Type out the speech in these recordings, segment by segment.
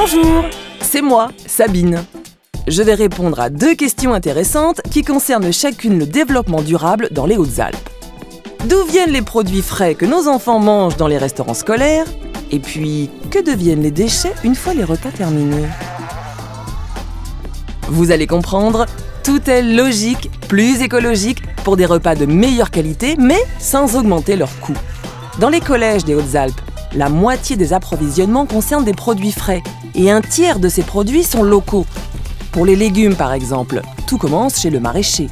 Bonjour, c'est moi, Sabine. Je vais répondre à 2 questions intéressantes qui concernent chacune le développement durable dans les Hautes-Alpes. D'où viennent les produits frais que nos enfants mangent dans les restaurants scolaires? Et puis, que deviennent les déchets une fois les repas terminés? Vous allez comprendre, tout est logique, plus écologique, pour des repas de meilleure qualité, mais sans augmenter leur coût. Dans les collèges des Hautes-Alpes, la moitié des approvisionnements concernent des produits frais, et un tiers de ces produits sont locaux. Pour les légumes, par exemple, tout commence chez le maraîcher.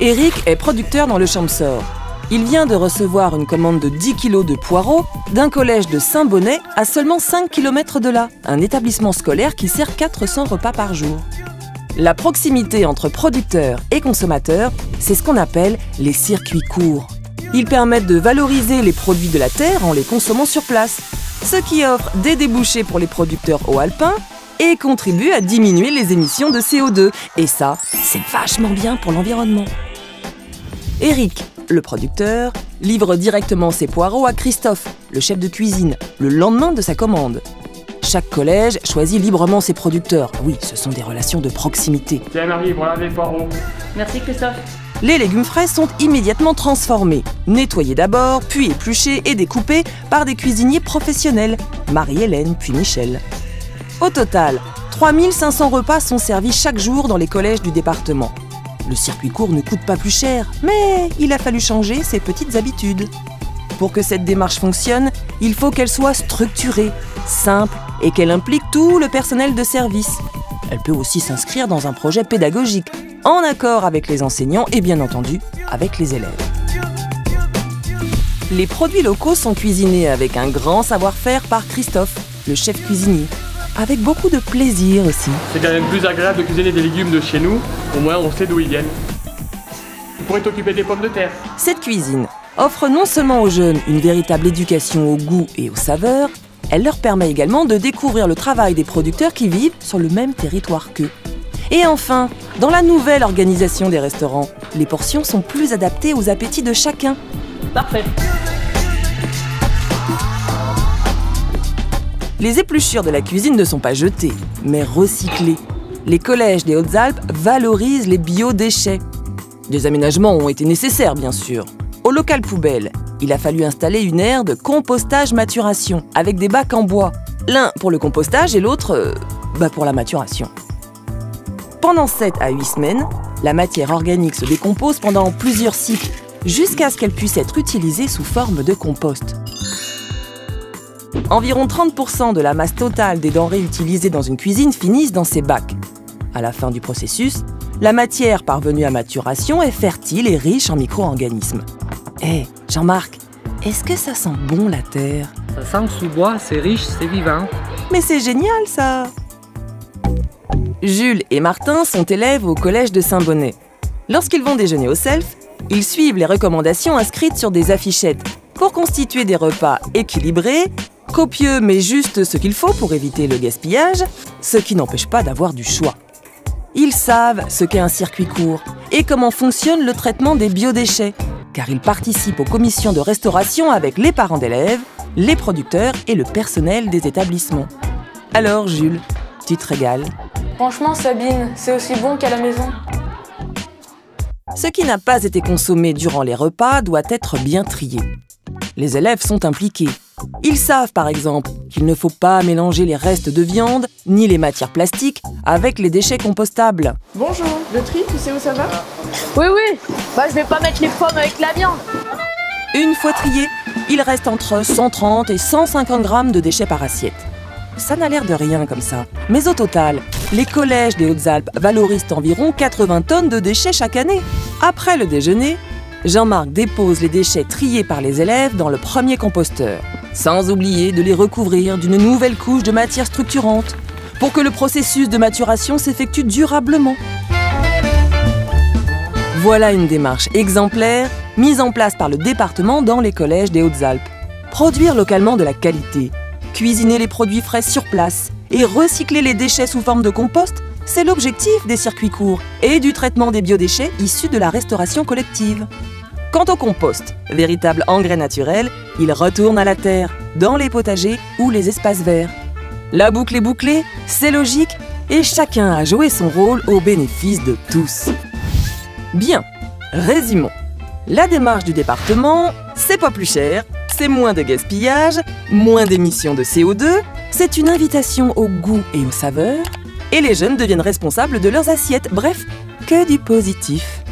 Eric est producteur dans le Champsaur. Il vient de recevoir une commande de 10 kg de poireaux d'un collège de Saint-Bonnet à seulement 5 km de là, un établissement scolaire qui sert 400 repas par jour. La proximité entre producteurs et consommateurs, c'est ce qu'on appelle les circuits courts. Ils permettent de valoriser les produits de la terre en les consommant sur place, ce qui offre des débouchés pour les producteurs haut-alpins et contribue à diminuer les émissions de CO2. Et ça, c'est vachement bien pour l'environnement. Eric, le producteur, livre directement ses poireaux à Christophe, le chef de cuisine, le lendemain de sa commande. Chaque collège choisit librement ses producteurs. Oui, ce sont des relations de proximité. Tiens Marie, voilà les poireaux. Merci Christophe. Les légumes frais sont immédiatement transformés, nettoyés d'abord, puis épluchés et découpés par des cuisiniers professionnels, Marie-Hélène puis Michel. Au total, 3500 repas sont servis chaque jour dans les collèges du département. Le circuit court ne coûte pas plus cher, mais il a fallu changer ses petites habitudes. Pour que cette démarche fonctionne, il faut qu'elle soit structurée, simple et qu'elle implique tout le personnel de service. Elle peut aussi s'inscrire dans un projet pédagogique, en accord avec les enseignants et bien entendu avec les élèves. Les produits locaux sont cuisinés avec un grand savoir-faire par Christophe, le chef cuisinier, avec beaucoup de plaisir aussi. C'est quand même plus agréable de cuisiner des légumes de chez nous, au moins on sait d'où ils viennent. Tu pourrais t'occuper des pommes de terre. Cette cuisine offre non seulement aux jeunes une véritable éducation au goût et aux saveurs, elle leur permet également de découvrir le travail des producteurs qui vivent sur le même territoire qu'eux. Et enfin, dans la nouvelle organisation des restaurants, les portions sont plus adaptées aux appétits de chacun. Parfait. Les épluchures de la cuisine ne sont pas jetées, mais recyclées. Les collèges des Hautes-Alpes valorisent les biodéchets. Des aménagements ont été nécessaires, bien sûr. Au local poubelle, il a fallu installer une aire de compostage-maturation avec des bacs en bois. L'un pour le compostage et l'autre pour la maturation. Pendant 7 à 8 semaines, la matière organique se décompose pendant plusieurs cycles, jusqu'à ce qu'elle puisse être utilisée sous forme de compost. Environ 30% de la masse totale des denrées utilisées dans une cuisine finissent dans ces bacs. À la fin du processus, la matière parvenue à maturation est fertile et riche en micro-organismes. Jean-Marc, est-ce que ça sent bon la terre? Ça sent sous-bois, c'est riche, c'est vivant. Mais c'est génial ça! Jules et Martin sont élèves au collège de Saint-Bonnet. Lorsqu'ils vont déjeuner au self, ils suivent les recommandations inscrites sur des affichettes pour constituer des repas équilibrés, copieux mais juste ce qu'il faut pour éviter le gaspillage, ce qui n'empêche pas d'avoir du choix. Ils savent ce qu'est un circuit court et comment fonctionne le traitement des biodéchets, car ils participent aux commissions de restauration avec les parents d'élèves, les producteurs et le personnel des établissements. Alors Jules, tu te régales? Franchement Sabine, c'est aussi bon qu'à la maison. Ce qui n'a pas été consommé durant les repas doit être bien trié. Les élèves sont impliqués. Ils savent par exemple qu'il ne faut pas mélanger les restes de viande ni les matières plastiques avec les déchets compostables. Bonjour, le tri, tu sais où ça va? Oui. Je vais pas mettre les pommes avec la viande. Une fois triés, il reste entre 130 et 150 grammes de déchets par assiette. Ça n'a l'air de rien comme ça. Mais au total, les collèges des Hautes-Alpes valorisent environ 80 tonnes de déchets chaque année. Après le déjeuner, Jean-Marc dépose les déchets triés par les élèves dans le premier composteur, sans oublier de les recouvrir d'une nouvelle couche de matière structurante pour que le processus de maturation s'effectue durablement. Voilà une démarche exemplaire mise en place par le département dans les collèges des Hautes-Alpes. Produire localement de la qualité, cuisiner les produits frais sur place et recycler les déchets sous forme de compost, c'est l'objectif des circuits courts et du traitement des biodéchets issus de la restauration collective. Quant au compost, véritable engrais naturel, il retourne à la terre, dans les potagers ou les espaces verts. La boucle est bouclée, c'est logique, et chacun a joué son rôle au bénéfice de tous. Bien, résumons. La démarche du département, c'est pas plus cher, c'est moins de gaspillage, moins d'émissions de CO2, c'est une invitation au goût et aux saveurs, et les jeunes deviennent responsables de leurs assiettes, bref, que du positif.